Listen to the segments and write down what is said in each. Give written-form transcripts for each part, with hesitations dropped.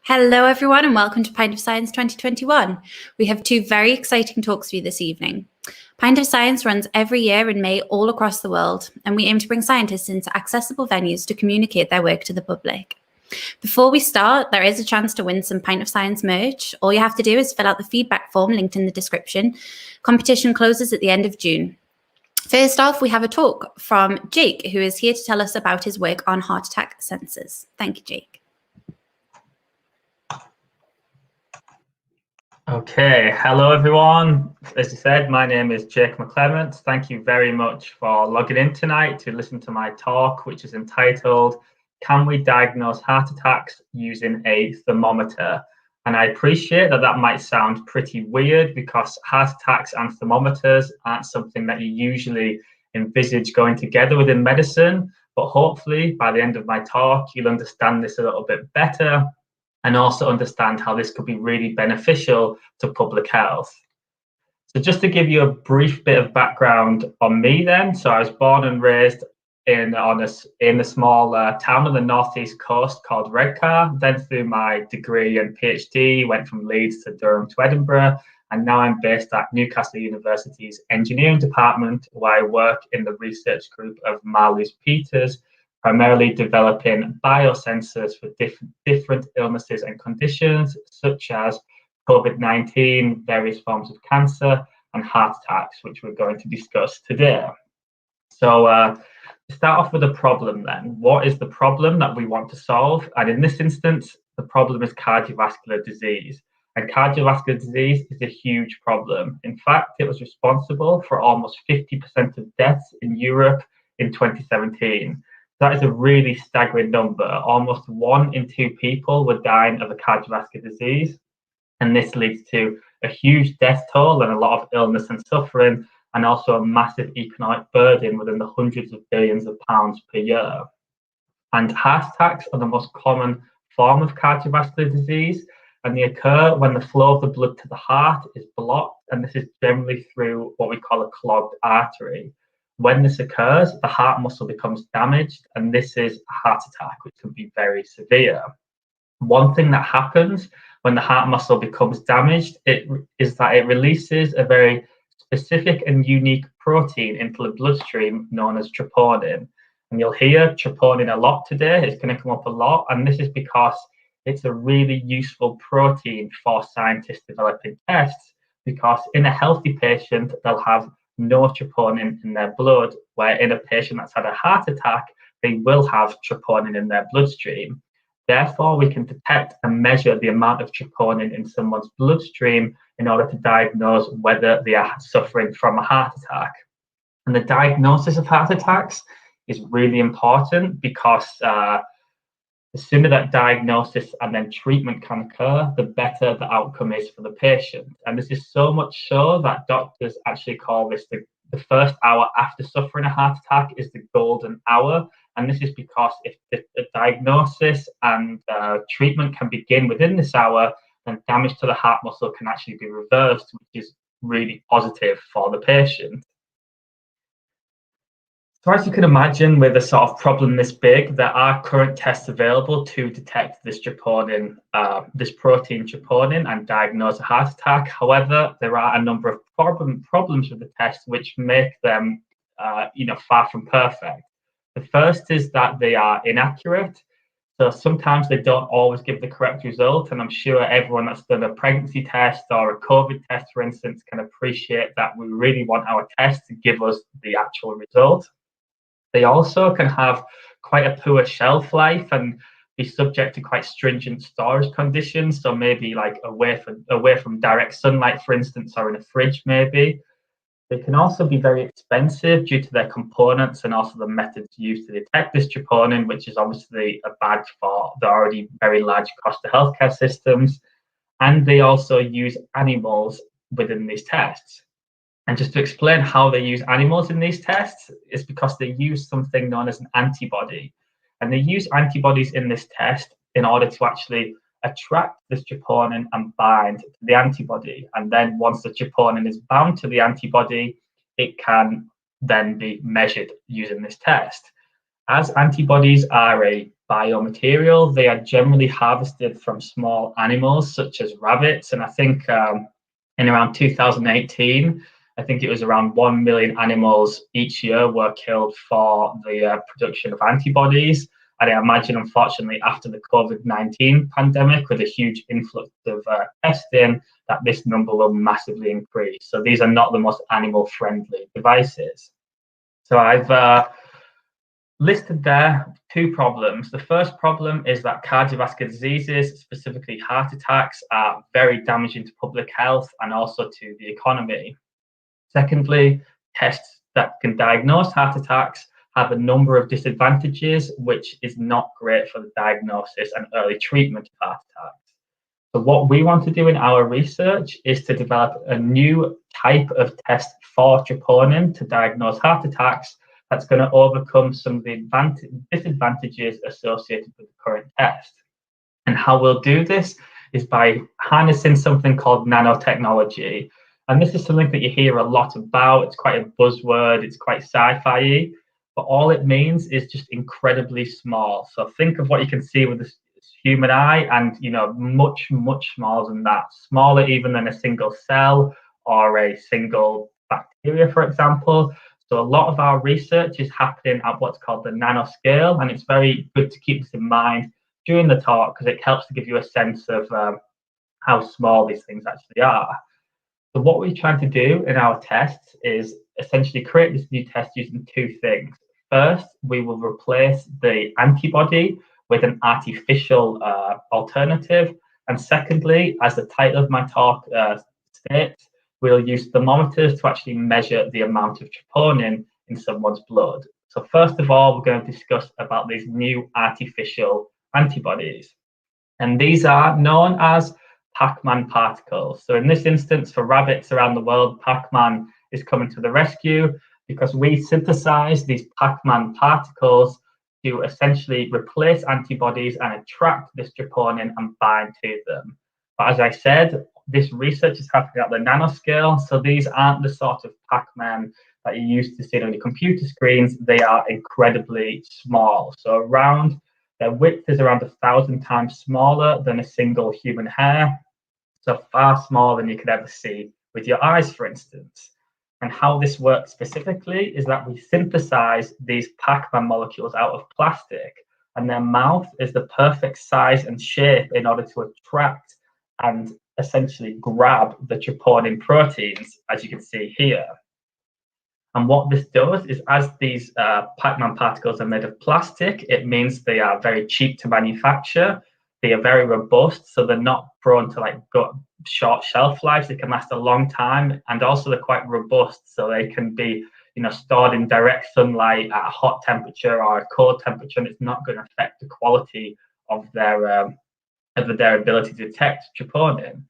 Hello everyone and welcome to Pint of Science 2021. We have two very exciting talks for you this evening. Pint of Science runs every year in May all across the world, and we aim to bring scientists into accessible venues to communicate their work to the public. Before we start, there is a chance to win some Pint of Science merch. All you have to do is fill out the feedback form linked in the description. Competition closes at the end of June. First off, we have a talk from Jake, who is here to tell us about his work on heart attack sensors. Thank you, Jake. Okay, hello everyone. As you said, my name is Jake McClements. Thank you very much for logging in tonight to listen to my talk, which is entitled, Can we diagnose heart attacks using a thermometer? And I appreciate that that might sound pretty weird because heart attacks and thermometers aren't something that you usually envisage going together within medicine, but hopefully by the end of my talk, you'll understand this a little bit better and also understand how this could be really beneficial to public health. So just to give you a brief bit of background on me then, so I was born and raised in the small town on the northeast coast called Redcar, then through my degree and PhD, went from Leeds to Durham to Edinburgh, and now I'm based at Newcastle University's engineering department, where I work in the research group of Marlies Peters, primarily developing biosensors for different illnesses and conditions, such as COVID-19, various forms of cancer, and heart attacks, which we're going to discuss today. So to start off with a problem then, what is the problem that we want to solve? And in this instance, the problem is cardiovascular disease. And cardiovascular disease is a huge problem. In fact, it was responsible for almost 50% of deaths in Europe in 2017. That is a really staggering number. Almost 1 in 2 people were dying of a cardiovascular disease. And this leads to a huge death toll and a lot of illness and suffering, and also a massive economic burden within the hundreds of billions of pounds per year. And heart attacks are the most common form of cardiovascular disease, and they occur when the flow of the blood to the heart is blocked, and this is generally through what we call a clogged artery. When this occurs, the heart muscle becomes damaged, and this is a heart attack, which can be very severe. One thing that happens when the heart muscle becomes damaged is that it releases a very specific and unique protein into the bloodstream known as troponin. And you'll hear troponin a lot today. It's going to come up a lot, and this is because it's a really useful protein for scientists developing tests, because in a healthy patient, they'll have no troponin in their blood, where in a patient that's had a heart attack, they will have troponin in their bloodstream. Therefore, we can detect and measure the amount of troponin in someone's bloodstream in order to diagnose whether they are suffering from a heart attack. And the diagnosis of heart attacks is really important because the sooner that diagnosis and then treatment can occur, the better the outcome is for the patient. And this is so much so that doctors actually call this the first hour after suffering a heart attack is the golden hour. And this is because if the diagnosis and treatment can begin within this hour, then damage to the heart muscle can actually be reversed, which is really positive for the patient. So as you can imagine, with a sort of problem this big, there are current tests available to detect this troponin, this protein troponin, and diagnose a heart attack. However, there are a number of problems with the tests which make them, far from perfect. The first is that they are inaccurate. So sometimes they don't always give the correct result, and I'm sure everyone that's done a pregnancy test or a COVID test, for instance, can appreciate that we really want our test to give us the actual result. They also can have quite a poor shelf life and be subject to quite stringent storage conditions. So maybe like away from direct sunlight, for instance, or in a fridge maybe. They can also be very expensive due to their components and also the methods used to detect this troponin, which is obviously a badge for the already very large cost of healthcare systems. And they also use animals within these tests. And just to explain how they use animals in these tests, is because they use something known as an antibody. And they use antibodies in this test in order to actually attract this troponin and bind to the antibody. And then once the troponin is bound to the antibody, it can then be measured using this test. As antibodies are a biomaterial. They are generally harvested from small animals such as rabbits, and I think in around 2018, I think it was around 1 million animals each year were killed for the production of antibodies. And I imagine, unfortunately, after the COVID-19 pandemic, with a huge influx of testing, that this number will massively increase. So these are not the most animal-friendly devices. So I've listed there 2 problems. The first problem is that cardiovascular diseases, specifically heart attacks, are very damaging to public health and also to the economy. Secondly, tests that can diagnose heart attacks have a number of disadvantages, which is not great for the diagnosis and early treatment of heart attacks. So what we want to do in our research is to develop a new type of test for troponin to diagnose heart attacks that's going to overcome some of the disadvantages associated with the current test. And how we'll do this is by harnessing something called nanotechnology. And this is something that you hear a lot about. It's quite a buzzword, it's quite sci-fi-y, but all it means is just incredibly small. So think of what you can see with this human eye, and much, much smaller than that, smaller even than a single cell or a single bacteria, for example. So a lot of our research is happening at what's called the nanoscale, and it's very good to keep this in mind during the talk because it helps to give you a sense of how small these things actually are. So what we're trying to do in our tests is essentially create this new test using 2 things. First, we will replace the antibody with an artificial alternative. And secondly, as the title of my talk states, we'll use thermometers to actually measure the amount of troponin in someone's blood. So first of all, we're going to discuss about these new artificial antibodies. And these are known as Pac-Man particles. So in this instance, for rabbits around the world, Pac-Man is coming to the rescue because we synthesize these Pac-Man particles to essentially replace antibodies and attract this troponin and bind to them. But as I said, this research is happening at the nanoscale, so these aren't the sort of Pac-Man that you used to see on your computer screens. They are incredibly small. So their width is around 1,000 times smaller than a single human hair. So far smaller than you could ever see with your eyes, for instance. And how this works specifically is that we synthesize these Pac-Man molecules out of plastic, and their mouth is the perfect size and shape in order to attract and essentially grab the troponin proteins, as you can see here. And what this does is, as these Pac-Man particles are made of plastic, it means they are very cheap to manufacture. They are very robust, so they're not prone to short shelf lives. They can last a long time, and also they're quite robust, so they can be stored in direct sunlight at a hot temperature or a cold temperature, and it's not going to affect the quality of their ability to detect troponin.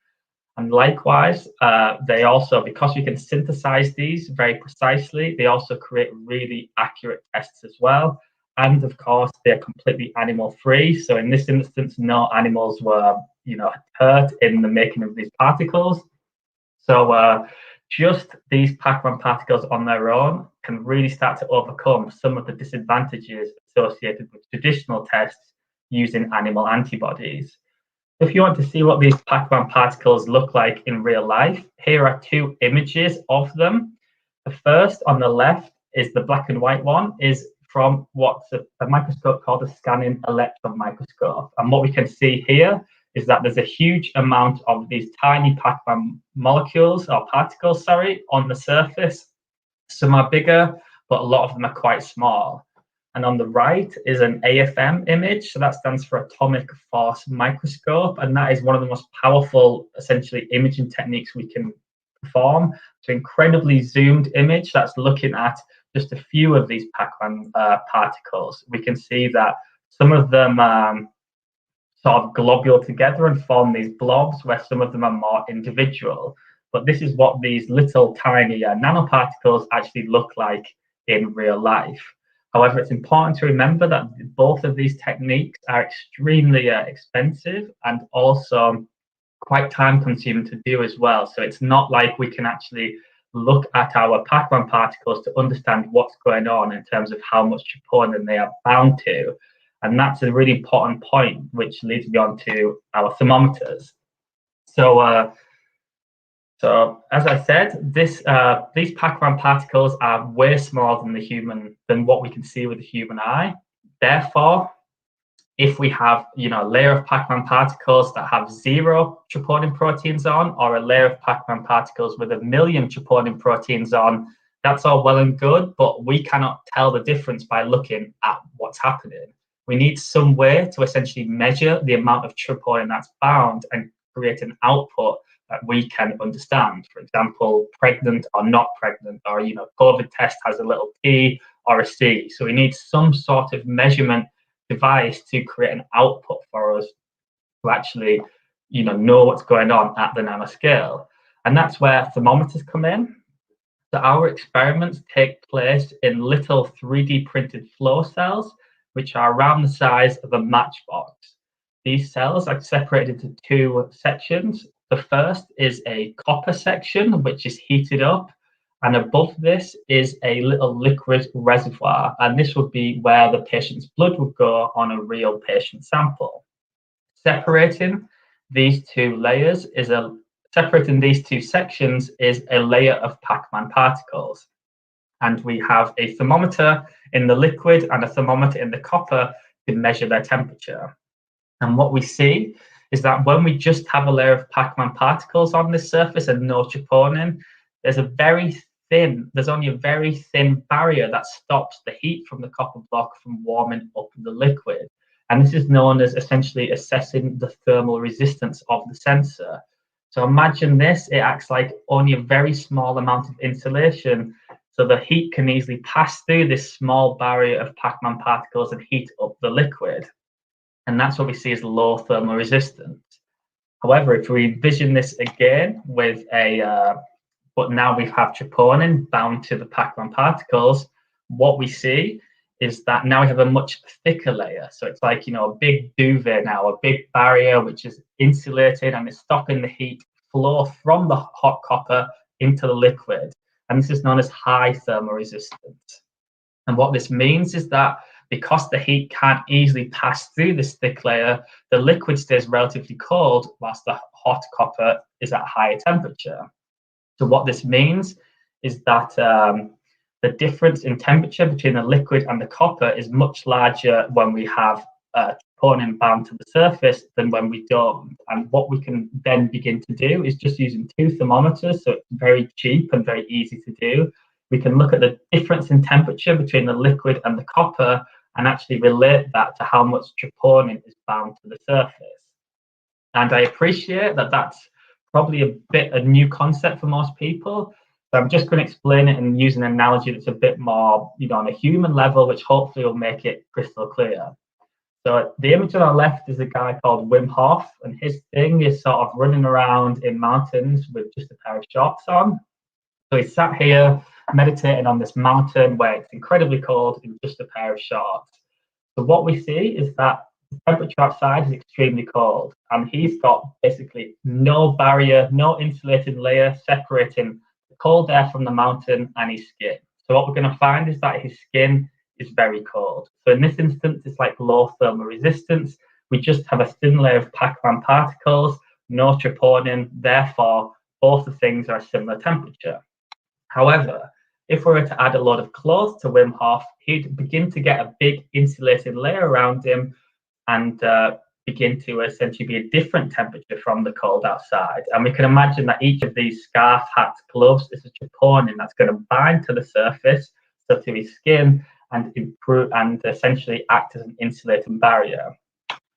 And likewise, they also, because we can synthesize these very precisely, they also create really accurate tests as well. And of course, they're completely animal-free. So in this instance, no animals were, hurt in the making of these particles. So just these Pac-Man particles on their own can really start to overcome some of the disadvantages associated with traditional tests using animal antibodies. If you want to see what these Pac-Man particles look like in real life, here are 2 images of them. The first on the left is the black and white one, is from what's a microscope called a scanning electron microscope. And what we can see here is that there's a huge amount of these tiny Pac-Man molecules or particles, on the surface. Some are bigger, but a lot of them are quite small. And on the right is an AFM image, so that stands for atomic force microscope, and that is one of the most powerful, essentially, imaging techniques we can perform. So incredibly zoomed image that's looking at just a few of these Pac-Man particles. We can see that some of them sort of globule together and form these blobs, where some of them are more individual. But this is what these little tiny nanoparticles actually look like in real life. However, it's important to remember that both of these techniques are extremely expensive and also quite time-consuming to do as well. So it's not like we can actually look at our Pac-Man particles to understand what's going on in terms of how much troponin they are bound to. And that's a really important point, which leads me on to our thermometers. So as I said, these Pacman particles are way smaller than what we can see with the human eye. Therefore, if we have a layer of Pacman particles that have 0 troponin proteins on, or a layer of Pacman particles with 1 million troponin proteins on, that's all well and good, but we cannot tell the difference by looking at what's happening. We need some way to essentially measure the amount of troponin that's bound and create an output that we can understand. For example, pregnant or not pregnant, or COVID test has a little P or a C. So we need some sort of measurement device to create an output for us to actually know what's going on at the nanoscale. And that's where thermometers come in. So our experiments take place in little 3D printed flow cells, which are around the size of a matchbox. These cells are separated into 2 sections. The first is a copper section, which is heated up, and above this is a little liquid reservoir, and this would be where the patient's blood would go on a real patient sample. Separating these 2 sections is a layer of Pacman particles. And we have a thermometer in the liquid and a thermometer in the copper to measure their temperature. And what we see is that when we just have a layer of Pacman particles on this surface and no troponin, there's only a very thin barrier that stops the heat from the copper block from warming up the liquid. And this is known as essentially assessing the thermal resistance of the sensor. So imagine this, it acts like only a very small amount of insulation, so the heat can easily pass through this small barrier of Pacman particles and heat up the liquid. And that's what we see as low thermal resistance. However, if we envision this again with but now we have troponin bound to the Pacman particles, what we see is that now we have a much thicker layer. So it's like, a big duvet now, a big barrier which is insulated and is stopping the heat flow from the hot copper into the liquid. And this is known as high thermal resistance. And what this means is that because the heat can't easily pass through this thick layer, the liquid stays relatively cold whilst the hot copper is at higher temperature. So what this means is that the difference in temperature between the liquid and the copper is much larger when we have troponin bound to the surface than when we don't. And what we can then begin to do is just using 2 thermometers, so it's very cheap and very easy to do. We can look at the difference in temperature between the liquid and the copper and actually relate that to how much troponin is bound to the surface. And I appreciate that that's probably a new concept for most people. So I'm just going to explain it and use an analogy that's a bit more, on a human level, which hopefully will make it crystal clear. So the image on our left is a guy called Wim Hof, and his thing is sort of running around in mountains with just a pair of shorts on. So he's sat here meditating on this mountain where it's incredibly cold in just a pair of shorts. So what we see is that the temperature outside is extremely cold, and he's got basically no barrier, no insulating layer separating the cold air from the mountain and his skin. So what we're going to find is that his skin is very cold. So in this instance, it's like low thermal resistance. We just have a thin layer of Pacman particles, no troponin, therefore both the things are a similar temperature. However, if we were to add a lot of clothes to Wim Hof, he'd begin to get a big insulated layer around him and begin to essentially be a different temperature from the cold outside. And we can imagine that each of these scarf, hats, gloves is a troponin that's going to bind to the surface, so to his skin, and improve and essentially act as an insulating barrier.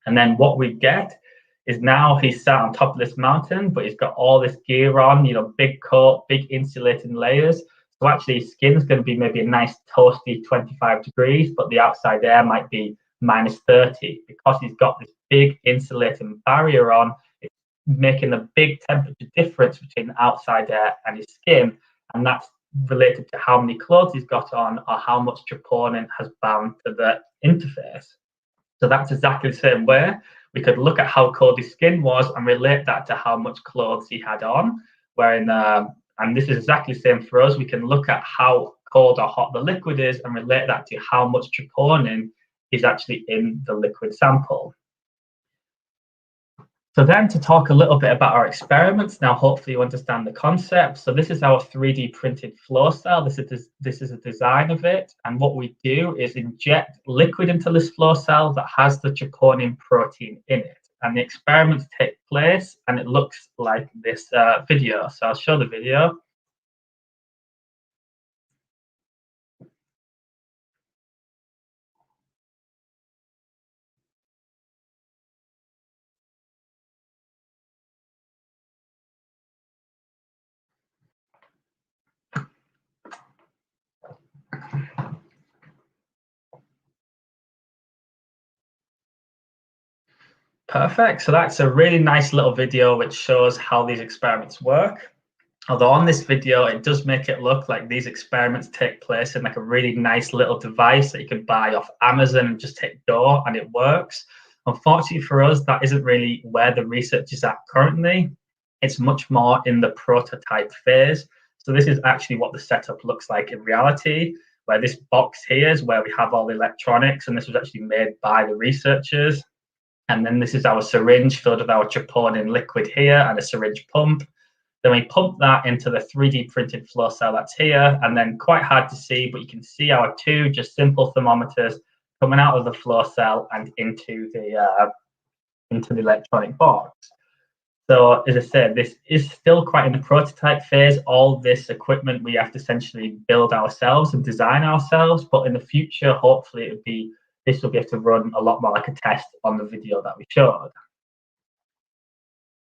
And then what we get is now he's sat on top of this mountain, but he's got all this gear on, big coat, big insulating layers. So actually his skin's going to be maybe a nice toasty 25 degrees, but the outside air might be minus 30. Because he's got this big insulating barrier on, it's making a big temperature difference between the outside air and his skin. And that's related to how many clothes he's got on or how much troponin has bound to the interface. So that's exactly the same way. We could look at how cold his skin was and relate that to how much clothes he had on. And this is exactly the same for us. We can look at how cold or hot the liquid is and relate that to how much troponin is actually in the liquid sample. So then to talk a little bit about our experiments, now hopefully you understand the concept. So this is our 3D printed flow cell. This is a design of it. And what we do is inject liquid into this flow cell that has the troponin protein in it. And the experiments take place and it looks like this video. So I'll show the video. Perfect. So that's a really nice little video which shows how these experiments work. Although on this video, it does make it look like these experiments take place in like a really nice little device that you could buy off Amazon and just hit go and it works. Unfortunately for us, that isn't really where the research is at currently. It's much more in the prototype phase. So this is actually what the setup looks like in reality, where this box here is where we have all the electronics, and this was actually made by the researchers. And then this is our syringe filled with our troponin liquid here and a syringe pump. Then we pump that into the 3D printed flow cell that's here, and then quite hard to see, but you can see our two just simple thermometers coming out of the flow cell and into the electronic box. So as I said, this is still quite in the prototype phase. All this equipment we have to essentially build ourselves and design ourselves, but in the future, hopefully this will be able to run a lot more like a test on the video that we showed.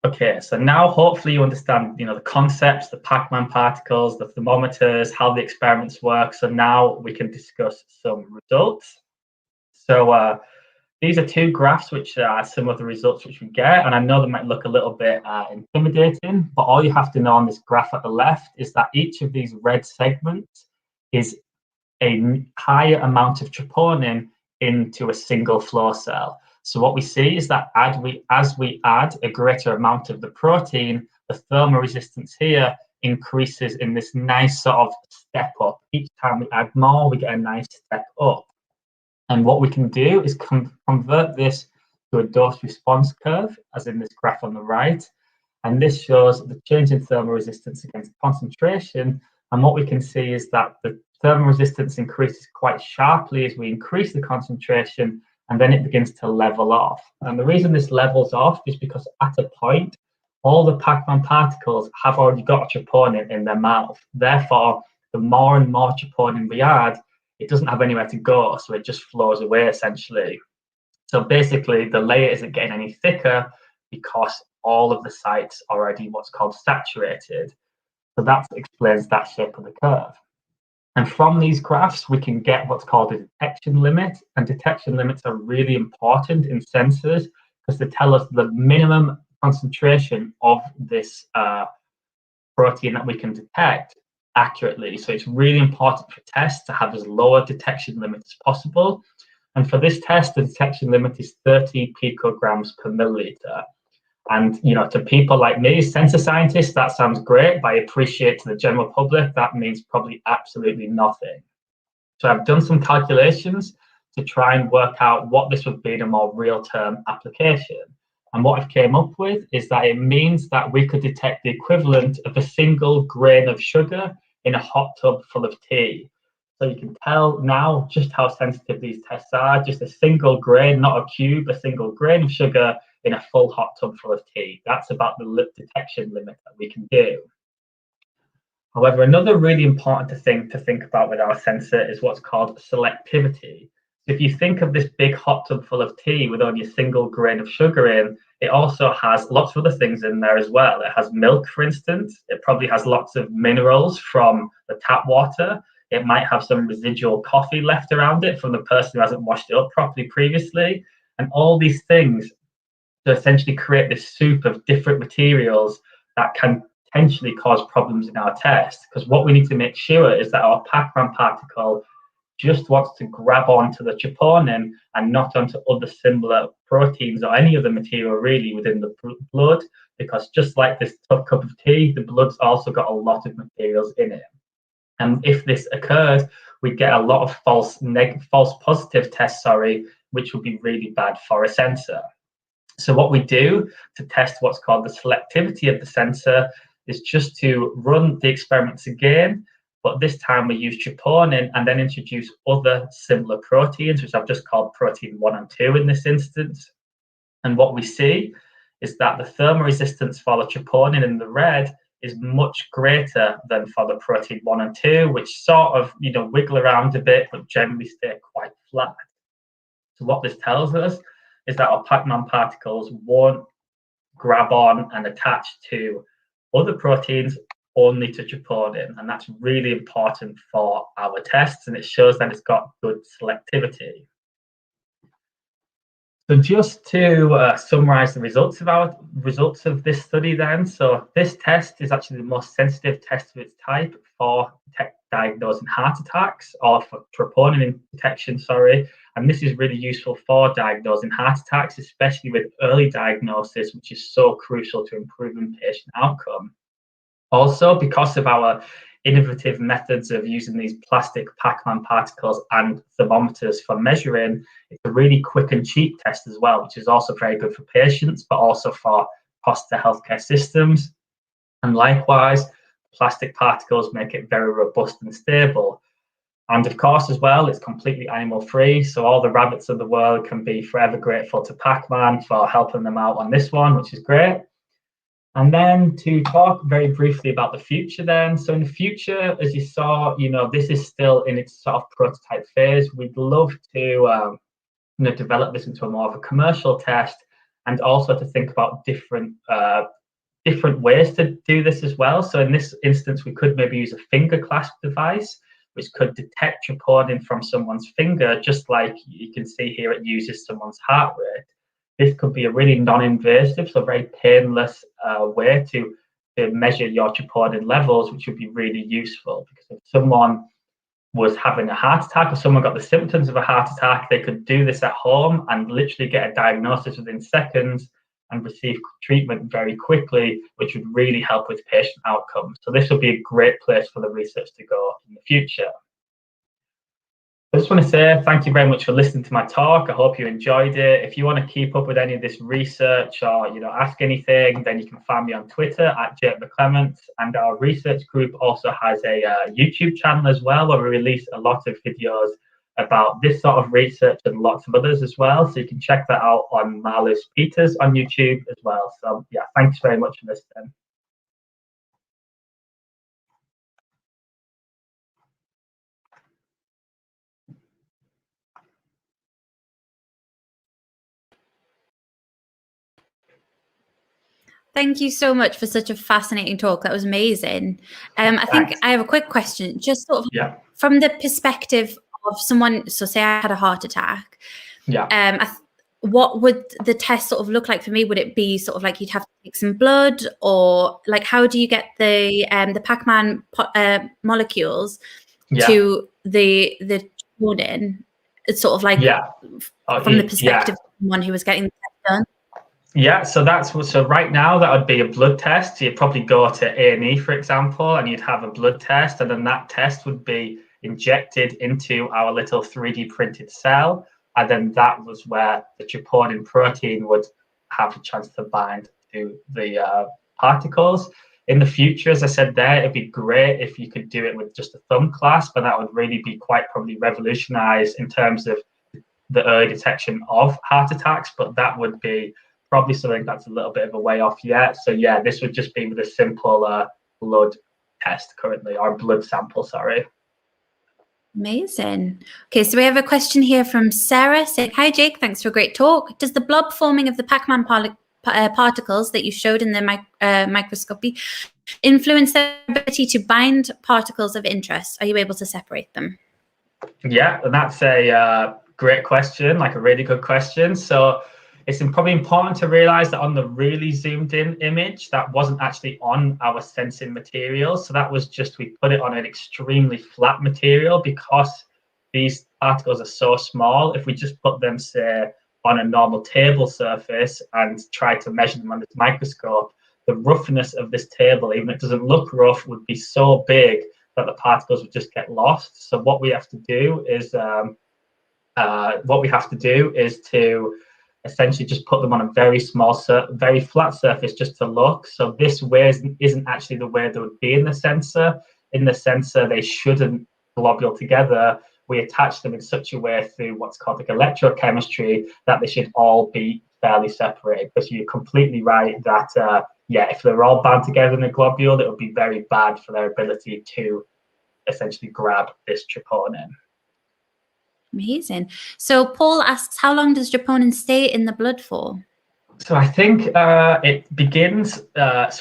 Okay, so now hopefully you understand, the concepts, the Pac-Man particles, the thermometers, how the experiments work. So now we can discuss some results. So these are two graphs which are some of the results which we get, and I know they might look a little bit intimidating, but all you have to know on this graph at the left is that each of these red segments is a higher amount of troponin into a single flow cell. So what we see is that as we add a greater amount of the protein, the thermal resistance here increases in this nice sort of step up. Each time we add more, we get a nice step up. And what we can do is convert this to a dose response curve, as in this graph on the right. And this shows the change in thermal resistance against concentration. And what we can see is that the thermal resistance increases quite sharply as we increase the concentration, and then it begins to level off. And the reason this levels off is because at a point, all the Pac-Man particles have already got troponin in their mouth. Therefore, the more and more troponin we add, it doesn't have anywhere to go, so it just flows away essentially. So basically, the layer isn't getting any thicker because all of the sites are already what's called saturated. So that explains that shape of the curve. And from these graphs, we can get what's called a detection limit. And detection limits are really important in sensors because they tell us the minimum concentration of this protein that we can detect accurately. So it's really important for tests to have as low a detection limit as possible. And for this test, the detection limit is 30 picograms per milliliter. And to people like me, sensor scientists, that sounds great, but I appreciate to the general public, that means probably absolutely nothing. So I've done some calculations to try and work out what this would be in a more real-term application. And what I've came up with is that it means that we could detect the equivalent of a single grain of sugar in a hot tub full of tea. So you can tell now just how sensitive these tests are. Just a single grain, not a cube, a single grain of sugar in a full hot tub full of tea. That's about the detection limit that we can do. However, another really important thing to think about with our sensor is what's called selectivity. If you think of this big hot tub full of tea with only a single grain of sugar in, it also has lots of other things in there as well. It has milk, for instance. It probably has lots of minerals from the tap water. It might have some residual coffee left around it from the person who hasn't washed it up properly previously. And all these things to essentially create this soup of different materials that can potentially cause problems in our test. Because what we need to make sure is that our Pac-Man particle just wants to grab onto the troponin and not onto other similar proteins or any other material really within the blood, because just like this cup of tea, the blood's also got a lot of materials in it. And if this occurs, we'd get a lot of false positive tests, which would be really bad for a sensor. So what we do to test what's called the selectivity of the sensor is just to run the experiments again, but this time we use troponin and then introduce other similar proteins, which I've just called protein 1 and 2 in this instance. And what we see is that the thermal resistance for the troponin in the red is much greater than for the protein 1 and 2, which sort of, wiggle around a bit, but generally stay quite flat. So what this tells us is that our Pac-Man particles won't grab on and attach to other proteins, only to troponin, and that's really important for our tests, and it shows that it's got good selectivity. So just to summarize the results of this study then, so this test is actually the most sensitive test of its type for diagnosing heart attacks, or for troponin detection, and this is really useful for diagnosing heart attacks, especially with early diagnosis, which is so crucial to improving patient outcome. Also, because of our innovative methods of using these plastic Pac-Man particles and thermometers for measuring, it's a really quick and cheap test as well, which is also very good for patients, but also for cost to healthcare systems. And likewise, plastic particles make it very robust and stable. And of course, as well, it's completely animal-free, so all the rabbits of the world can be forever grateful to Pac-Man for helping them out on this one, which is great. And then to talk very briefly about the future then. So in the future, as you saw, this is still in its sort of prototype phase. We'd love to develop this into a more of a commercial test, and also to think about different ways to do this as well. So in this instance, we could maybe use a finger clasp device, which could detect troponin from someone's finger, just like you can see here, it uses someone's heart rate. This could be a really non-invasive, so very painless way to measure your troponin levels, which would be really useful, because if someone was having a heart attack or someone got the symptoms of a heart attack, they could do this at home and literally get a diagnosis within seconds and receive treatment very quickly, which would really help with patient outcomes. So this would be a great place for the research to go in the future. I just want to say thank you very much for listening to my talk. I hope you enjoyed it. If you want to keep up with any of this research, or ask anything, then you can find me on Twitter at @McClements. And our research group also has a YouTube channel as well, where we release a lot of videos about this sort of research and lots of others as well. So you can check that out on Marlis Peters on YouTube as well. So yeah, thanks very much for listening. Thank you so much for such a fascinating talk. That was amazing. I think I have a quick question, just sort of from the perspective of someone. So say I had a heart attack. What would the test sort of look like for me? Would it be sort of like you'd have to take some blood, or like how do you get the Pac-Man molecules to the troponin? It's sort of like from the perspective of someone who was getting the test done. Yeah, so right now that would be a blood test. You'd probably go to A&E, for example, and you'd have a blood test, and then that test would be injected into our little 3D printed cell, and then that was where the troponin protein would have a chance to bind to the particles. In the future, as I said there, it'd be great if you could do it with just a thumb clasp, and that would really be quite probably revolutionized in terms of the early detection of heart attacks, but that would be probably something that's a little bit of a way off yet. So yeah, this would just be with a simple blood test currently, or blood sample, sorry. Amazing. Okay, so we have a question here from Sarah saying, "Hi Jake, thanks for a great talk. Does the blob forming of the Pac-Man particles that you showed in the microscopy influence their ability to bind particles of interest? Are you able to separate them?" Yeah, and that's a great question, like a really good question. So it's probably important to realize that on the really zoomed in image, that wasn't actually on our sensing material. So that was just, we put it on an extremely flat material, because these particles are so small. If we just put them, say, on a normal table surface and try to measure them under the microscope, the roughness of this table, even if it doesn't look rough, would be so big that the particles would just get lost. So what we have to do is to essentially just put them on a very small, very flat surface just to look. So this way isn't actually the way they would be in the sensor. In the sensor, they shouldn't globule together. We attach them in such a way through what's called like electrochemistry that they should all be fairly separated. Because you're completely right that if they're all bound together in a globule, it would be very bad for their ability to essentially grab this troponin. Amazing. So Paul asks, how long does troponin stay in the blood for? So I think it begins, as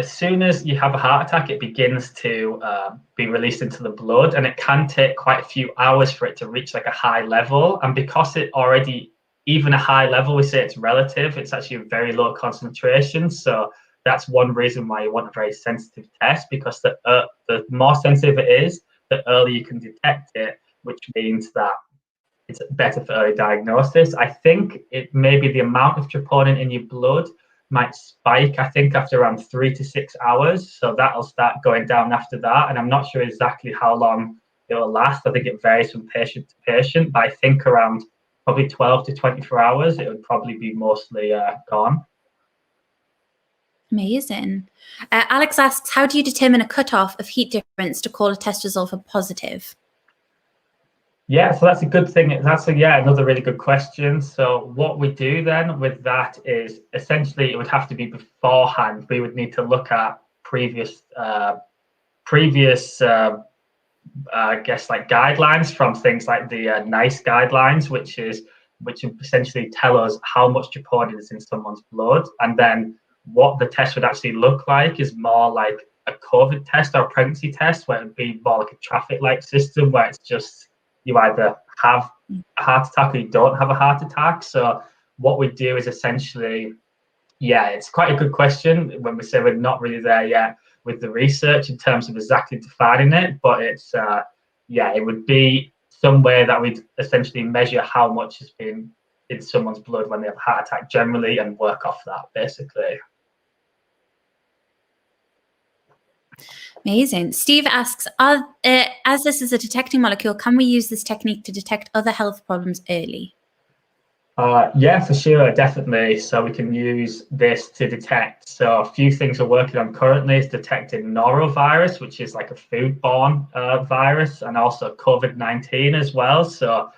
soon as you have a heart attack, it begins to be released into the blood, and it can take quite a few hours for it to reach like a high level. And because it already, even a high level, we say it's relative, it's actually a very low concentration. So that's one reason why you want a very sensitive test, because the more sensitive it is, the earlier you can detect it, which means that it's better for early diagnosis. I think it maybe the amount of troponin in your blood might spike, I think, after around 3 to 6 hours. So that'll start going down after that. And I'm not sure exactly how long it will last. I think it varies from patient to patient, but I think around probably 12 to 24 hours, it would probably be mostly gone. Amazing. Alex asks, how do you determine a cutoff of heat difference to call a test result a positive? Yeah, so that's a good thing. That's another really good question. So what we do then with that is essentially it would have to be beforehand. We would need to look at previous I guess like guidelines from things like the NICE guidelines, which essentially tell us how much troponin is in someone's blood, and then what the test would actually look like is more like a COVID test or a pregnancy test, where it would be more like a traffic light system, where it's just you either have a heart attack or you don't have a heart attack. So what we do is essentially, it's quite a good question when we say we're not really there yet with the research in terms of exactly defining it, but it's, it would be some way that we'd essentially measure how much has been in someone's blood when they have a heart attack generally and work off that basically. Amazing. Steve asks, as this is a detecting molecule, can we use this technique to detect other health problems early? Yeah, for sure, definitely. So we can use this to detect. So a few things we're working on currently is detecting norovirus, which is like a foodborne virus, and also COVID-19 as well. So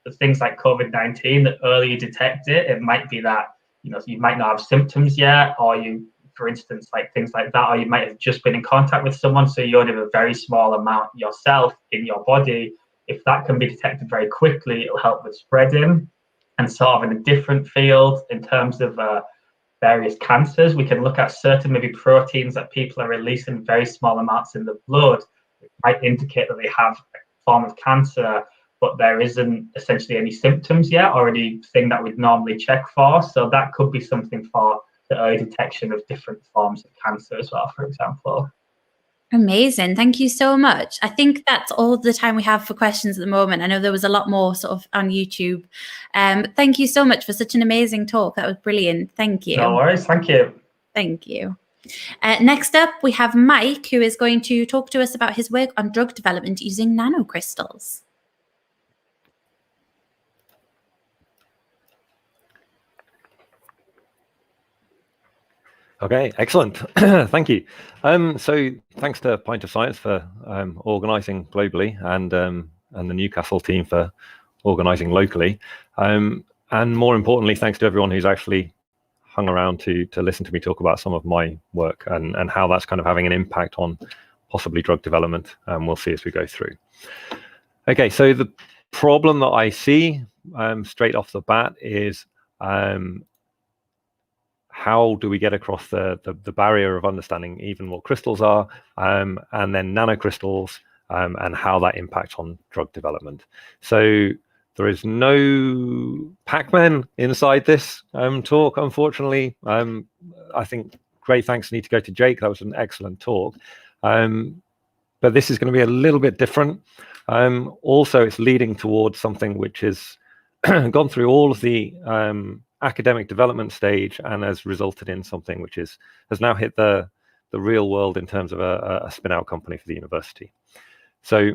the things like COVID-19, the earlier you detect it, it might be that you might not have symptoms yet, or you, for instance, like things like that, or you might have just been in contact with someone, so you only have a very small amount yourself in your body. If that can be detected very quickly, it'll help with spreading. And sort of in a different field, in terms of various cancers, we can look at certain maybe proteins that people are releasing very small amounts in the blood. It might indicate that they have a form of cancer, but there isn't essentially any symptoms yet or anything that we'd normally check for. So that could be something for the early detection of different forms of cancer as well, for example. Amazing. Thank you so much. I think that's all the time we have for questions at the moment. I know there was a lot more sort of on YouTube. Thank you so much for such an amazing talk. That was brilliant. Thank you. No worries. Thank you. Thank you. Next up, we have Mike, who is going to talk to us about his work on drug development using nanocrystals. Okay, excellent. Thank you. So thanks to Pint of Science for organising globally, and the Newcastle team for organising locally. And more importantly, thanks to everyone who's actually hung around to listen to me talk about some of my work and how that's kind of having an impact on possibly drug development. We'll see as we go through. Okay, so the problem that I see straight off the bat is how do we get across the barrier of understanding even what crystals are, and then nanocrystals, and how that impacts on drug development. So there is no Pac-Man inside this talk, unfortunately. I think great thanks need to go to Jake. That was an excellent talk. But this is going to be a little bit different. Also, it's leading towards something which has gone through all of the academic development stage and has resulted in something which has now hit the real world in terms of a spin-out company for the university. So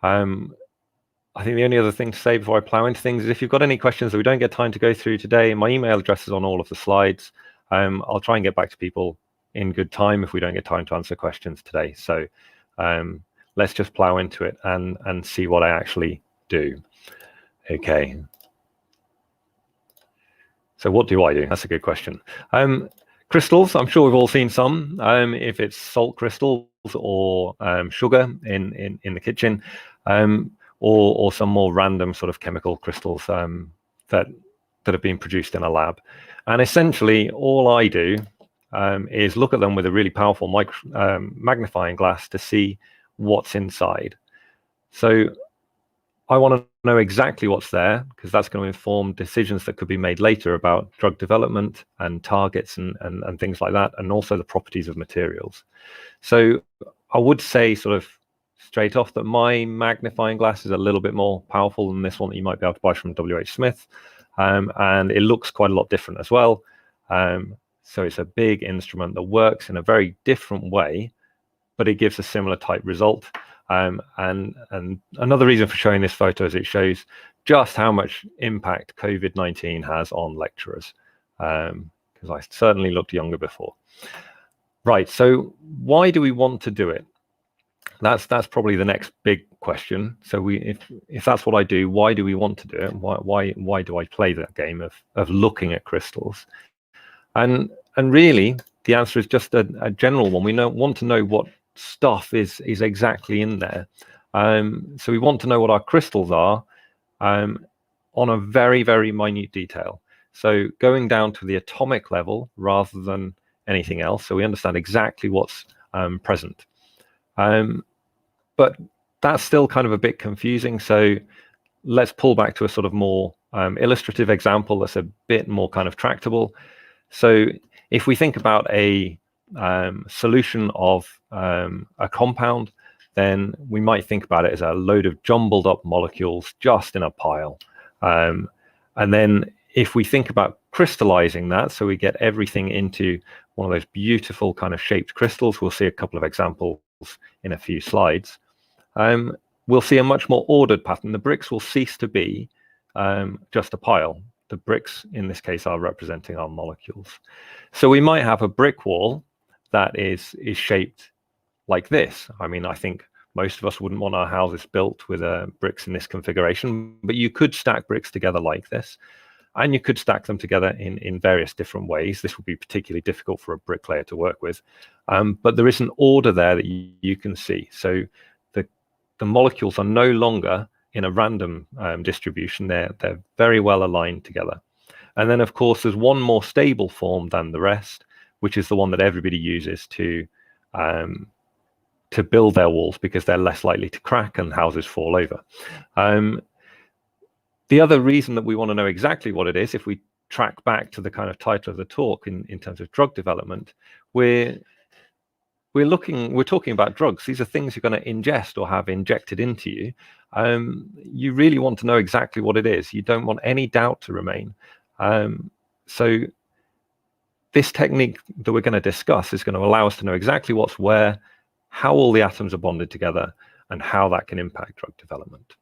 I think the only other thing to say before I plow into things is if you've got any questions that we don't get time to go through today, my email address is on all of the slides. I'll try and get back to people in good time if we don't get time to answer questions today. So let's just plow into it and see what I actually do. Okay. So what do I do? That's a good question. Crystals, I'm sure we've all seen some, if it's salt crystals or sugar in the kitchen, or some more random sort of chemical crystals that have been produced in a lab. And essentially all I do is look at them with a really powerful magnifying glass to see what's inside. So I want to know exactly what's there, because that's going to inform decisions that could be made later about drug development and targets and things like that, and also the properties of materials. So I would say sort of straight off that my magnifying glass is a little bit more powerful than this one that you might be able to buy from WH Smith, and it looks quite a lot different as well. So it's a big instrument that works in a very different way, but it gives a similar type result. And another reason for showing this photo is it shows just how much impact COVID-19 has on lecturers, because I certainly looked younger before. Right, so why do we want to do it? That's probably the next big question. So if that's what I do, why do we want to do it? Why do I play that game of looking at crystals? And really, the answer is just a general one. We want to know what stuff is exactly in there. So we want to know what our crystals are on a very, very minute detail. So going down to the atomic level rather than anything else. So we understand exactly what's present. But that's still kind of a bit confusing. So let's pull back to a sort of more illustrative example that's a bit more kind of tractable. So if we think about a solution of a compound, then we might think about it as a load of jumbled up molecules just in a pile. And then if we think about crystallizing that, so we get everything into one of those beautiful kind of shaped crystals, we'll see a couple of examples in a few slides, we'll see a much more ordered pattern. The bricks will cease to be just a pile. The bricks in this case are representing our molecules. So we might have a brick wall that is shaped like this. I mean, I think most of us wouldn't want our houses built with bricks in this configuration, but you could stack bricks together like this, and you could stack them together in various different ways. This would be particularly difficult for a bricklayer to work with, but there is an order there that you can see. So the molecules are no longer in a random distribution. They're very well aligned together. And then, of course, there's one more stable form than the rest, which is the one that everybody uses to build their walls, because they're less likely to crack and houses fall over. The other reason that we want to know exactly what it is, if we track back to the kind of title of the talk in terms of drug development, we're talking about drugs. These are things you're going to ingest or have injected into you. You really want to know exactly what it is. You don't want any doubt to remain. So this technique that we're going to discuss is going to allow us to know exactly what's where, how all the atoms are bonded together, and how that can impact drug development.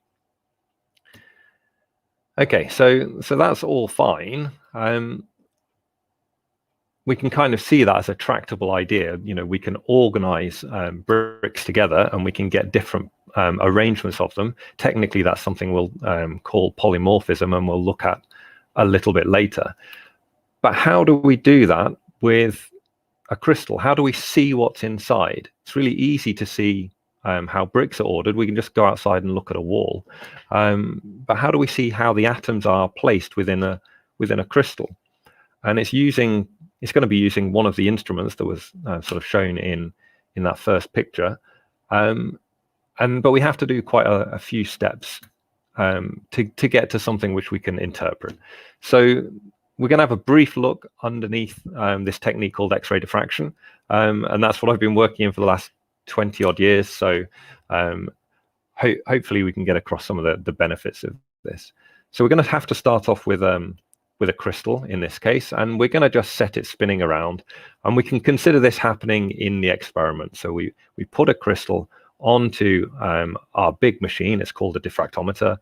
Okay, so that's all fine. We can kind of see that as a tractable idea. You know, we can organize bricks together and we can get different arrangements of them. Technically, that's something we'll call polymorphism, and we'll look at a little bit later. But how do we do that with a crystal? How do we see what's inside? It's really easy to see how bricks are ordered. We can just go outside and look at a wall. But how do we see how the atoms are placed within a crystal? And it's going to be using one of the instruments that was sort of shown in that first picture. But we have to do quite a few steps to get to something which we can interpret. So we're going to have a brief look underneath this technique called X-ray diffraction. And that's what I've been working in for the last 20 odd years. So hopefully we can get across some of the benefits of this. So we're going to have to start off with a crystal in this case, and we're going to just set it spinning around, and we can consider this happening in the experiment. So we put a crystal onto our big machine. It's called a diffractometer.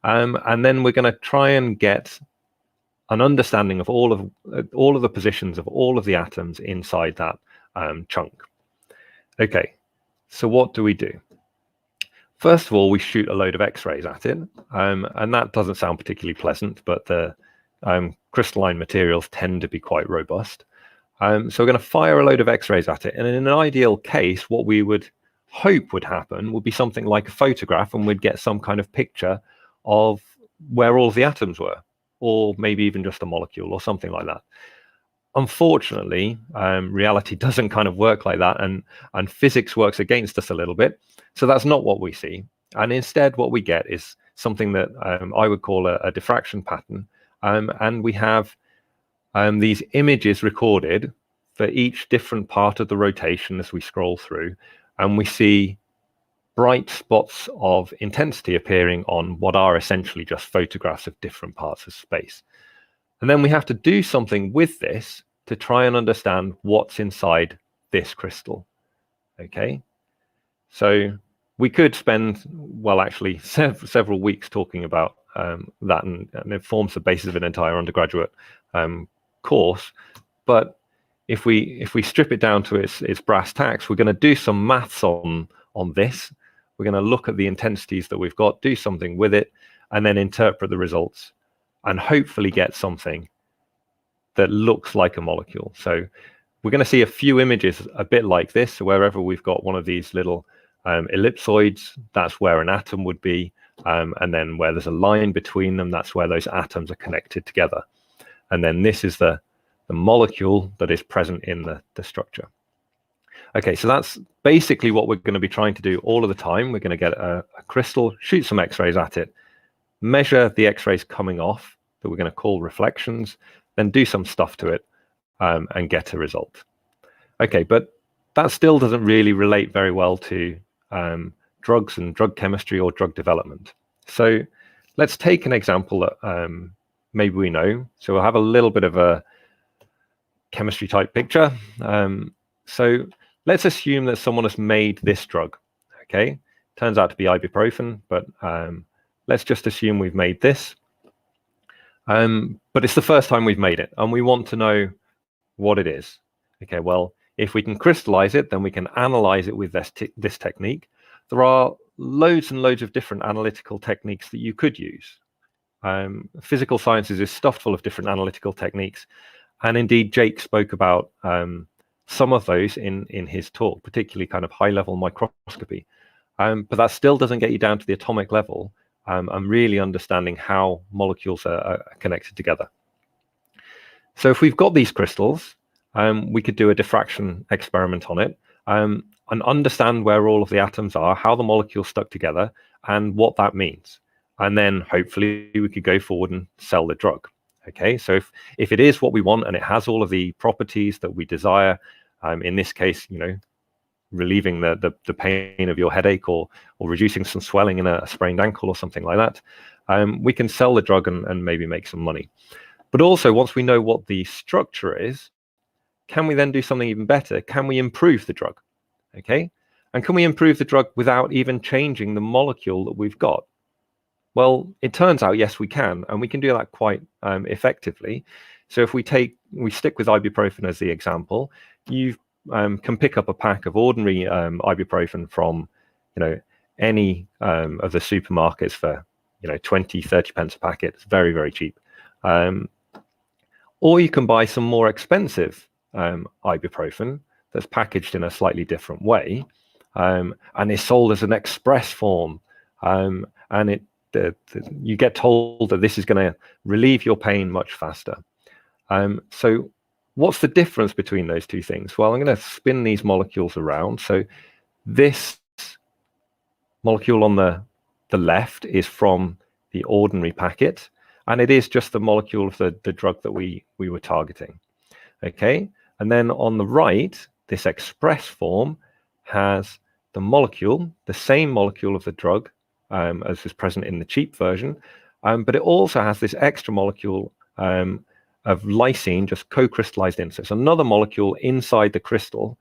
And then we're going to try and get an understanding of all of the positions of all of the atoms inside that chunk. Okay, so what do we do? First of all, we shoot a load of X-rays at it, and that doesn't sound particularly pleasant, but the crystalline materials tend to be quite robust. So we're going to fire a load of X-rays at it, and in an ideal case, what we would hope would happen would be something like a photograph, and we'd get some kind of picture of where all of the atoms were, or maybe even just a molecule or something like that. Unfortunately, reality doesn't kind of work like that, and physics works against us a little bit. So that's not what we see. And instead, what we get is something that I would call a diffraction pattern. And we have these images recorded for each different part of the rotation as we scroll through. And we see bright spots of intensity appearing on what are essentially just photographs of different parts of space. And then we have to do something with this to try and understand what's inside this crystal. Okay, so we could spend, well, actually several weeks talking about that, and it forms the basis of an entire undergraduate course. But if we strip it down to its brass tacks, we're going to do some maths on this. We're going to look at the intensities that we've got, do something with it, and then interpret the results, and hopefully get something that looks like a molecule. So we're going to see a few images a bit like this. So wherever we've got one of these little ellipsoids, that's where an atom would be. And then where there's a line between them, that's where those atoms are connected together. And then this is the molecule that is present in the structure. Okay, so that's basically what we're going to be trying to do all of the time. We're going to get a crystal, shoot some X-rays at it, measure the X-rays coming off that we're going to call reflections, then do some stuff to it and get a result. Okay, but that still doesn't really relate very well to drugs and drug chemistry or drug development. So let's take an example that maybe we know. So we'll have a little bit of a chemistry type picture. So let's assume that someone has made this drug. Okay, turns out to be ibuprofen, but let's just assume we've made this. But it's the first time we've made it, and we want to know what it is. Okay, well, if we can crystallize it, then we can analyze it with this technique. There are loads and loads of different analytical techniques that you could use. Physical sciences is stuffed full of different analytical techniques, and indeed Jake spoke about some of those in his talk, particularly kind of high-level microscopy. But that still doesn't get you down to the atomic level and really understanding how molecules are connected together. So if we've got these crystals, we could do a diffraction experiment on it and understand where all of the atoms are, how the molecules stuck together, and what that means. And then hopefully we could go forward and sell the drug. Okay, so if it is what we want and it has all of the properties that we desire, in this case, you know, relieving the pain of your headache or reducing some swelling in a sprained ankle or something like that, we can sell the drug and maybe make some money. But also, once we know what the structure is, can we then do something even better? Can we improve the drug? Okay, and can we improve the drug without even changing the molecule that we've got? Well, it turns out, yes, we can, and we can do that quite effectively. So if we stick with ibuprofen as the example, you can pick up a pack of ordinary ibuprofen from, you know, any of the supermarkets for, you know, 20, 30 pence a packet. It's very, very cheap. Or you can buy some more expensive ibuprofen that's packaged in a slightly different way, and is sold as an express form, and you get told that this is going to relieve your pain much faster. So what's the difference between those two things? Well, I'm going to spin these molecules around. So this molecule on the left is from the ordinary packet, and it is just the molecule of the drug that we were targeting. Okay, and then on the right, this express form has the molecule, the same molecule of the drug as is present in the cheap version, but it also has this extra molecule of lysine just co-crystallized in. So it's another molecule inside the crystal,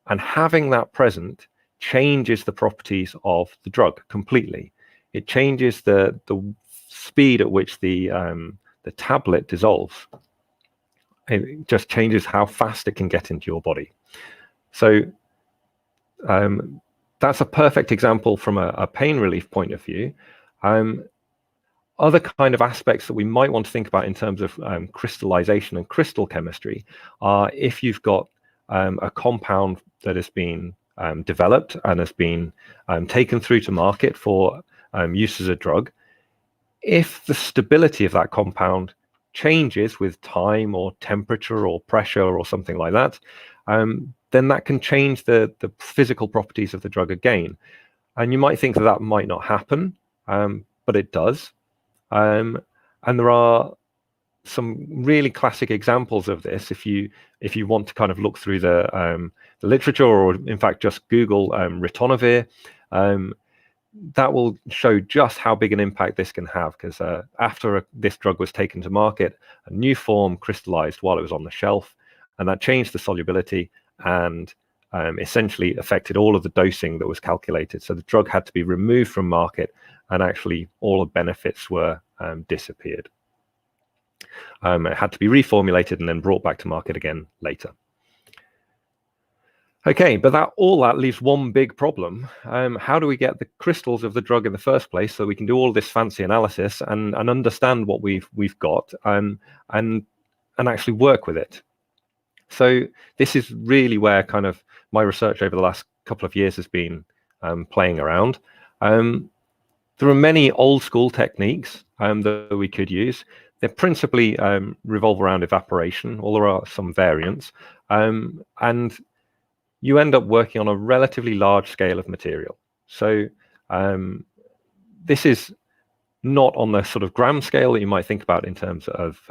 and having that present changes the properties of the drug completely. It changes the speed at which the tablet dissolves. It just changes how fast it can get into your body. So that's a perfect example from a pain relief point of view. Other kind of aspects that we might want to think about in terms of crystallization and crystal chemistry are if you've got a compound that has been developed and has been taken through to market for use as a drug. If the stability of that compound changes with time or temperature or pressure or something like that, then that can change the physical properties of the drug again. And you might think that that might not happen, but it does. And there are some really classic examples of this. If you want to kind of look through the literature, or in fact just Google ritonavir, that will show just how big an impact this can have, because after this drug was taken to market, a new form crystallized while it was on the shelf, and that changed the solubility and essentially affected all of the dosing that was calculated. So the drug had to be removed from market, and actually all the benefits were disappeared. It had to be reformulated and then brought back to market again later. Okay, but all that leaves one big problem. How do we get the crystals of the drug in the first place so we can do all this fancy analysis and understand what we've got and actually work with it? So this is really where kind of my research over the last couple of years has been playing around. There are many old school techniques that we could use. They principally revolve around evaporation, although there are some variants. And you end up working on a relatively large scale of material. So this is not on the sort of gram scale that you might think about in terms of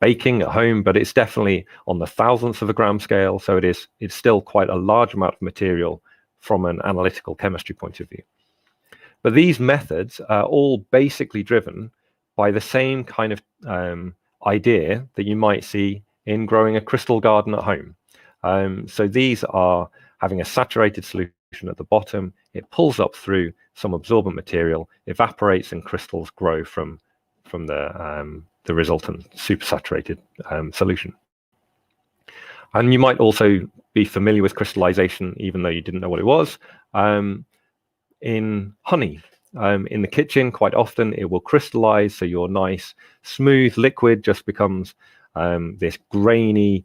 baking at home, but it's definitely on the thousandth of a gram scale. So it's still quite a large amount of material from an analytical chemistry point of view. But these methods are all basically driven by the same kind of idea that you might see in growing a crystal garden at home. So these are having a saturated solution at the bottom. It pulls up through some absorbent material, evaporates, and crystals grow from the resultant supersaturated solution. And you might also be familiar with crystallization, even though you didn't know what it was. In honey, in the kitchen, quite often it will crystallize, so your nice smooth liquid just becomes this grainy,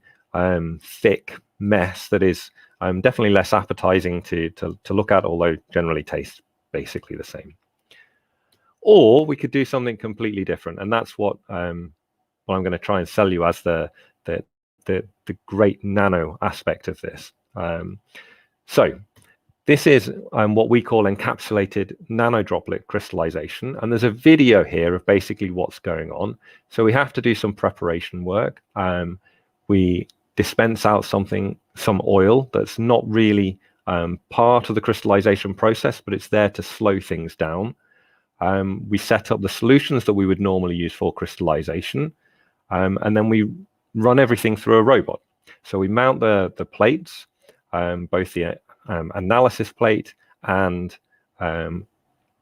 thick mess that is definitely less appetizing to look at, although generally tastes basically the same. Or we could do something completely different, and that's what I'm going to try and sell you as the great nano aspect of this. So this is what we call encapsulated nanodroplet crystallization, and there's a video here of basically what's going on. So we have to do some preparation work. We dispense out some oil that's not really part of the crystallization process, but it's there to slow things down. We set up the solutions that we would normally use for crystallization, and then we run everything through a robot. So we mount the plates, both the analysis plate and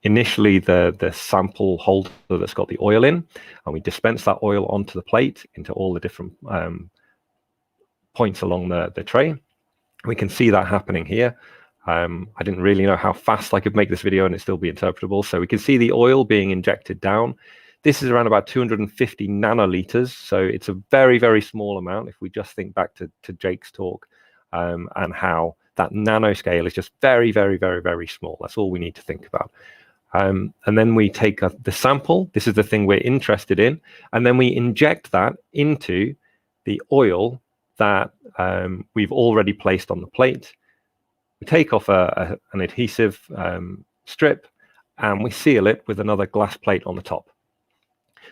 initially the sample holder that's got the oil in, and we dispense that oil onto the plate into all the different points along the tray. We can see that happening here. I didn't really know how fast I could make this video and it still be interpretable. So we can see the oil being injected down. This is around about 250 nanoliters. So it's a very, very small amount. If we just think back to Jake's talk and how that nanoscale is just very, very, very, very small. That's all we need to think about. And then we take the sample. This is the thing we're interested in. And then we inject that into the oil that we've already placed on the plate. We take off an adhesive strip and we seal it with another glass plate on the top.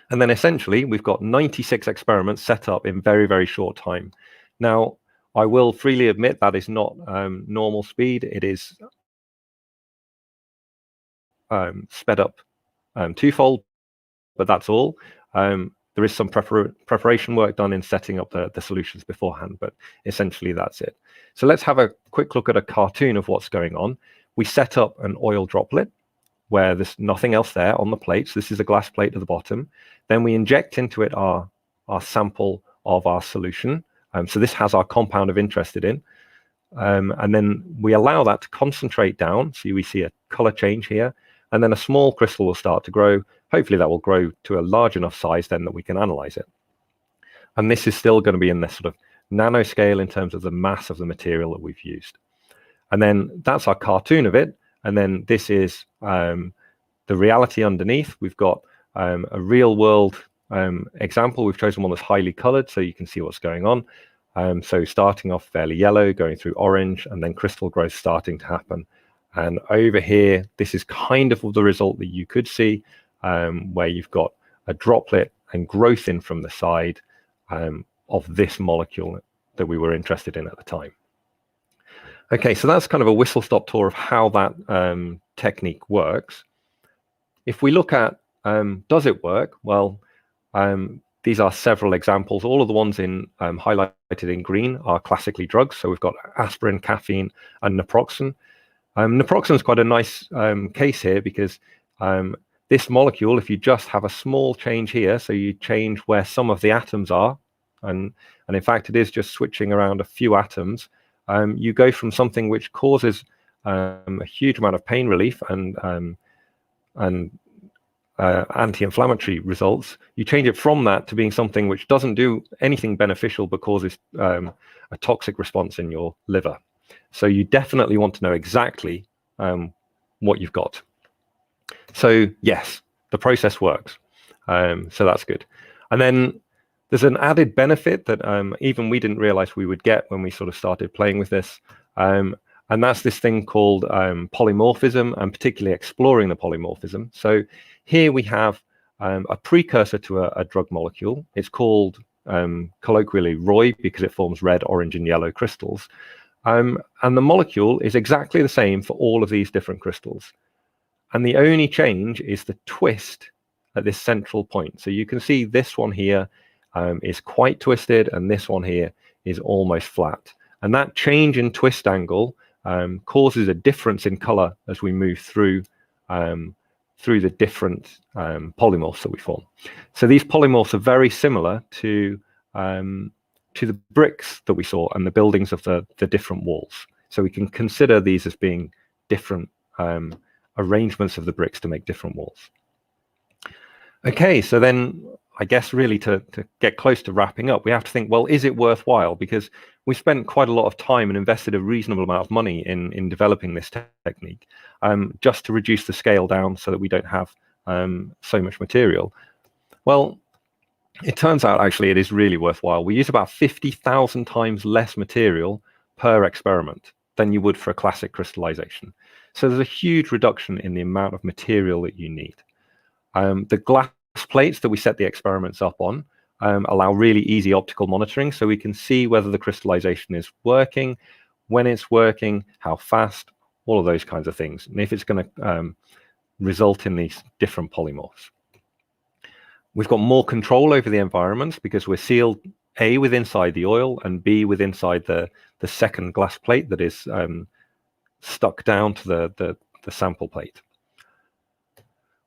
And then essentially we've got 96 experiments set up in very, very short time. Now, I will freely admit that is not normal speed. It is sped up twofold, but that's all. There is some preparation work done in setting up the solutions beforehand, but essentially that's it. So let's have a quick look at a cartoon of what's going on. We set up an oil droplet where there's nothing else there on the plate. So this is a glass plate at the bottom. Then we inject into it our sample of our solution. So this has our compound of interest in. And then we allow that to concentrate down. So we see a color change here. And then a small crystal will start to grow. Hopefully that will grow to a large enough size then that we can analyze it. And this is still going to be in this sort of nanoscale in terms of the mass of the material that we've used. And then that's our cartoon of it. And then this is the reality underneath. We've got a real world example. We've chosen one that's highly colored so you can see what's going on. So starting off fairly yellow, going through orange, and then crystal growth starting to happen. And over here, this is kind of the result that you could see, where you've got a droplet and growth in from the side of this molecule that we were interested in at the time. Okay, so that's kind of a whistle-stop tour of how that technique works. If we look at, does it work? Well, these are several examples. All of the ones highlighted in green are classically drugs. So we've got aspirin, caffeine, and naproxen. Naproxen is quite a nice case here because this molecule, if you just have a small change here, so you change where some of the atoms are, and in fact it is just switching around a few atoms, you go from something which causes a huge amount of pain relief and anti-inflammatory results, you change it from that to being something which doesn't do anything beneficial but causes a toxic response in your liver. So you definitely want to know exactly what you've got. So yes, the process works. So that's good. And then there's an added benefit that even we didn't realize we would get when we sort of started playing with this. And that's this thing called polymorphism, and particularly exploring the polymorphism. So here we have a precursor to a drug molecule. It's called colloquially ROY because it forms red, orange, and yellow crystals. And the molecule is exactly the same for all of these different crystals. And the only change is the twist at this central point. So you can see this one here is quite twisted, and this one here is almost flat. And that change in twist angle causes a difference in color as we move through the different polymorphs that we form. So these polymorphs are very similar to the bricks that we saw and the buildings of the different walls. So we can consider these as being different arrangements of the bricks to make different walls. Okay, so then I guess really to get close to wrapping up, we have to think, well, is it worthwhile? Because we spent quite a lot of time and invested a reasonable amount of money in developing this technique, just to reduce the scale down so that we don't have so much material. Well, it turns out actually it is really worthwhile. We use about 50,000 times less material per experiment than you would for a classic crystallization. So there's a huge reduction in the amount of material that you need. The glass plates that we set the experiments up on allow really easy optical monitoring, so we can see whether the crystallization is working, when it's working, how fast, all of those kinds of things, and if it's going to result in these different polymorphs. We've got more control over the environment because we're sealed A with inside the oil and B with inside the second glass plate that is stuck down to the sample plate.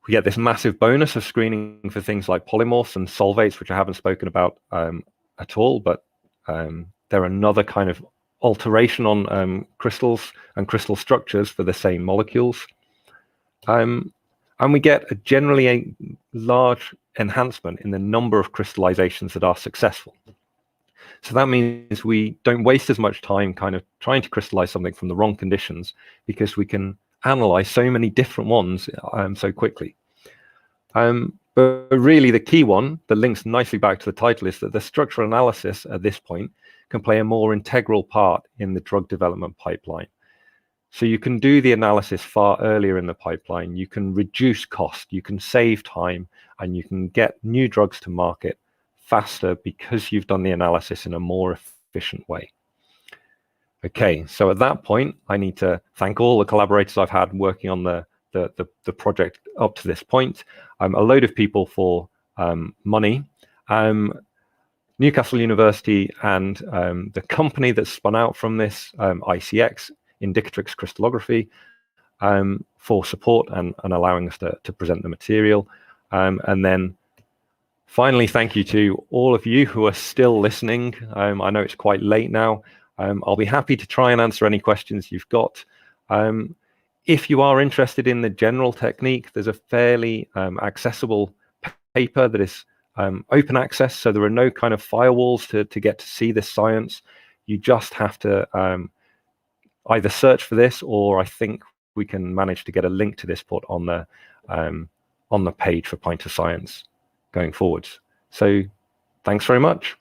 We get this massive bonus of screening for things like polymorphs and solvates, which I haven't spoken about at all, but they're another kind of alteration on crystals and crystal structures for the same molecules. And we get generally a large enhancement in the number of crystallizations that are successful. So that means we don't waste as much time kind of trying to crystallize something from the wrong conditions, because we can analyze so many different ones so quickly. But really the key one that links nicely back to the title is that the structural analysis at this point can play a more integral part in the drug development pipeline. So you can do the analysis far earlier in the pipeline, you can reduce cost, you can save time, and you can get new drugs to market faster because you've done the analysis in a more efficient way. Okay, so at that point, I need to thank all the collaborators I've had working on the project up to this point, a load of people for money, Newcastle University and the company that spun out from this, ICX, Indicatrix Crystallography, for support and allowing us to present the material. And then finally, thank you to all of you who are still listening. I know it's quite late now. I'll be happy to try and answer any questions you've got. If you are interested in the general technique, there's a fairly accessible paper that is open access, so there are no kind of firewalls to get to see this science. You just have to either search for this, or I think we can manage to get a link to this put on the page for Pint of Science going forwards. So thanks very much.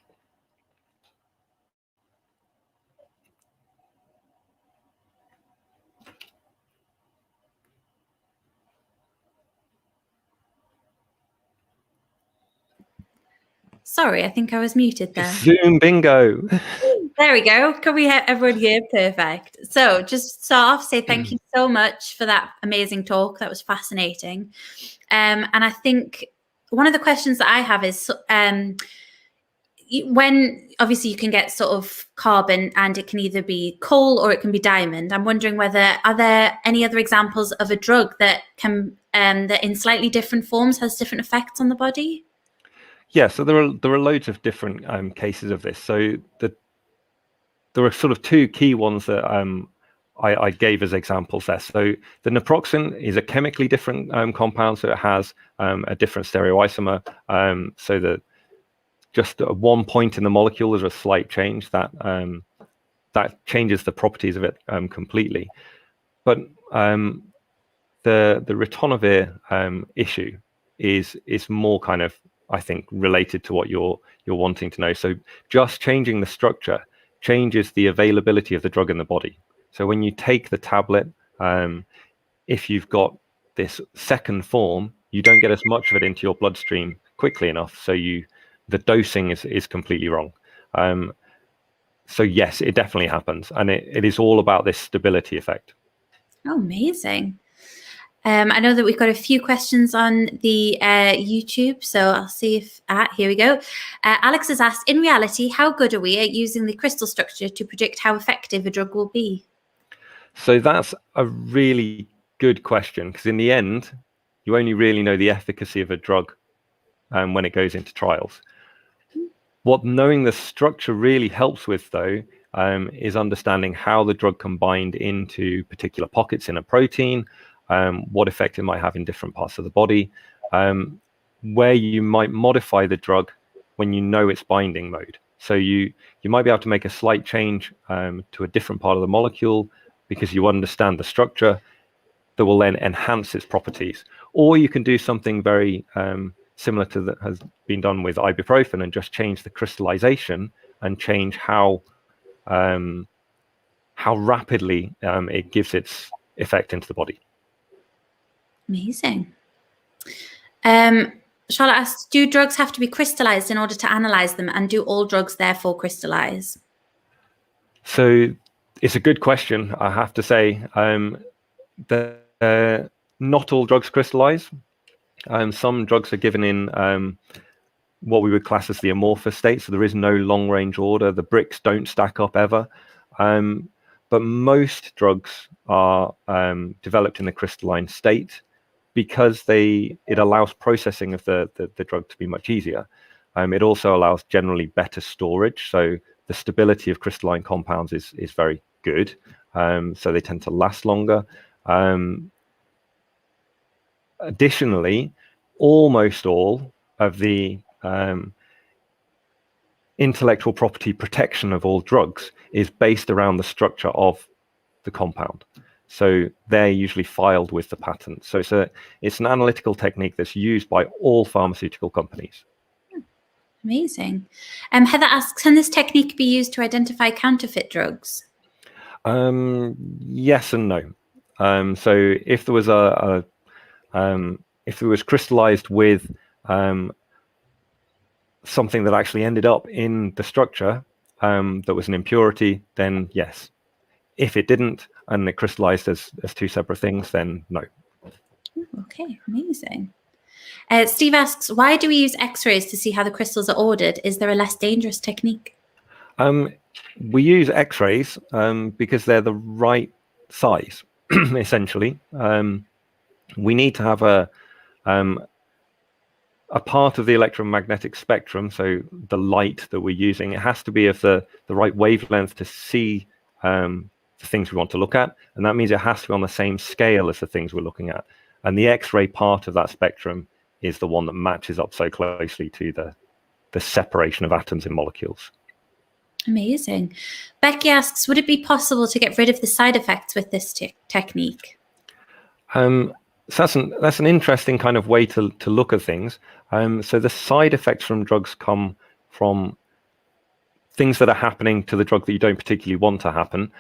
Sorry, I think I was muted there. Zoom bingo. There we go. Can we have everyone here? Perfect. So just start off, say thank you so much for that amazing talk. That was fascinating. And I think one of the questions that I have is when obviously you can get sort of carbon and it can either be coal or it can be diamond. I'm wondering whether are there any other examples of a drug that can that in slightly different forms has different effects on the body? Yeah, so there are loads of different cases of this. So there are sort of two key ones that I gave as examples there. So the naproxen is a chemically different compound, so it has a different stereoisomer. So that just at one point in the molecule, there's a slight change that changes the properties of it completely. But the ritonavir issue is more kind of, I think, related to what you're wanting to know. So just changing the structure changes the availability of the drug in the body. So when you take the tablet, if you've got this second form, you don't get as much of it into your bloodstream quickly enough. So the dosing is completely wrong. So yes, it definitely happens, and it is all about this stability effect. Oh, amazing. I know that we've got a few questions on the YouTube, so I'll see if, here we go. Alex has asked, in reality, how good are we at using the crystal structure to predict how effective a drug will be? So that's a really good question, because in the end, you only really know the efficacy of a drug when it goes into trials. What knowing the structure really helps with, though, is understanding how the drug can bind into particular pockets in a protein, what effect it might have in different parts of the body, where you might modify the drug when you know its binding mode. So you might be able to make a slight change to a different part of the molecule because you understand the structure that will then enhance its properties. Or you can do something very similar to that has been done with ibuprofen and just change the crystallization and change how rapidly it gives its effect into the body. Amazing. Charlotte asks, do drugs have to be crystallized in order to analyze them, and do all drugs therefore crystallize? So it's a good question, I have to say. Not all drugs crystallize. Some drugs are given in what we would class as the amorphous state, so there is no long-range order. The bricks don't stack up ever. But most drugs are developed in the crystalline state because it allows processing of the drug to be much easier. It also allows generally better storage, so the stability of crystalline compounds is very good, so they tend to last longer. Additionally, almost all of the intellectual property protection of all drugs is based around the structure of the compound. So they're usually filed with the patent. So it's an analytical technique that's used by all pharmaceutical companies. Amazing. Heather asks, can this technique be used to identify counterfeit drugs? Yes and no. So if there was if it was crystallized with something that actually ended up in the structure that was an impurity, then yes. If it didn't and it crystallized as two separate things, then no. Okay, amazing. Steve asks, why do we use X-rays to see how the crystals are ordered? Is there a less dangerous technique? We use X-rays because they're the right size, essentially. We need to have a part of the electromagnetic spectrum, so the light that we're using, it has to be of the right wavelength to see the things we want to look at, and that means it has to be on the same scale as the things we're looking at. And the X-ray part of that spectrum is the one that matches up so closely to the separation of atoms in molecules. Amazing. Becky asks, would it be possible to get rid of the side effects with this technique? So that's an interesting kind of way to look at things. So the side effects from drugs come from things that are happening to the drug that you don't particularly want to happen.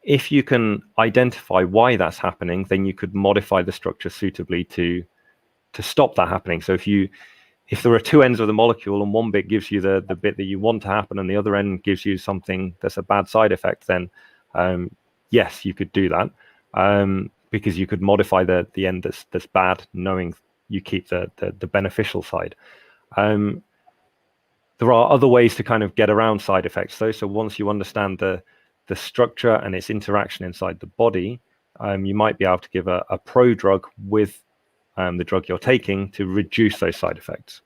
If you can identify why that's happening, then you could modify the structure suitably to stop that happening. So if there are two ends of the molecule and one bit gives you the bit that you want to happen and the other end gives you something that's a bad side effect, then yes, you could do that, because you could modify the end that's bad, knowing you keep the beneficial side. There are other ways to kind of get around side effects, though. So once you understand the structure and its interaction inside the body, you might be able to give a pro-drug with the drug you're taking to reduce those side effects.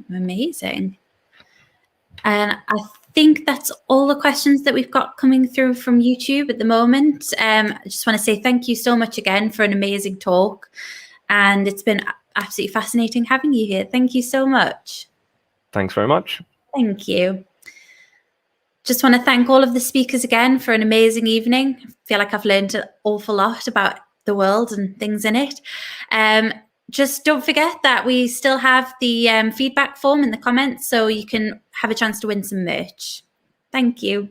Amazing. And I think that's all the questions that we've got coming through from YouTube at the moment. I just want to say thank you so much again for an amazing talk. And it's been absolutely fascinating having you here. Thank you so much. Thanks very much. Thank you. Just want to thank all of the speakers again for an amazing evening. I feel like I've learned an awful lot about the world and things in it. Just don't forget that we still have the feedback form in the comments, so you can have a chance to win some merch. Thank you.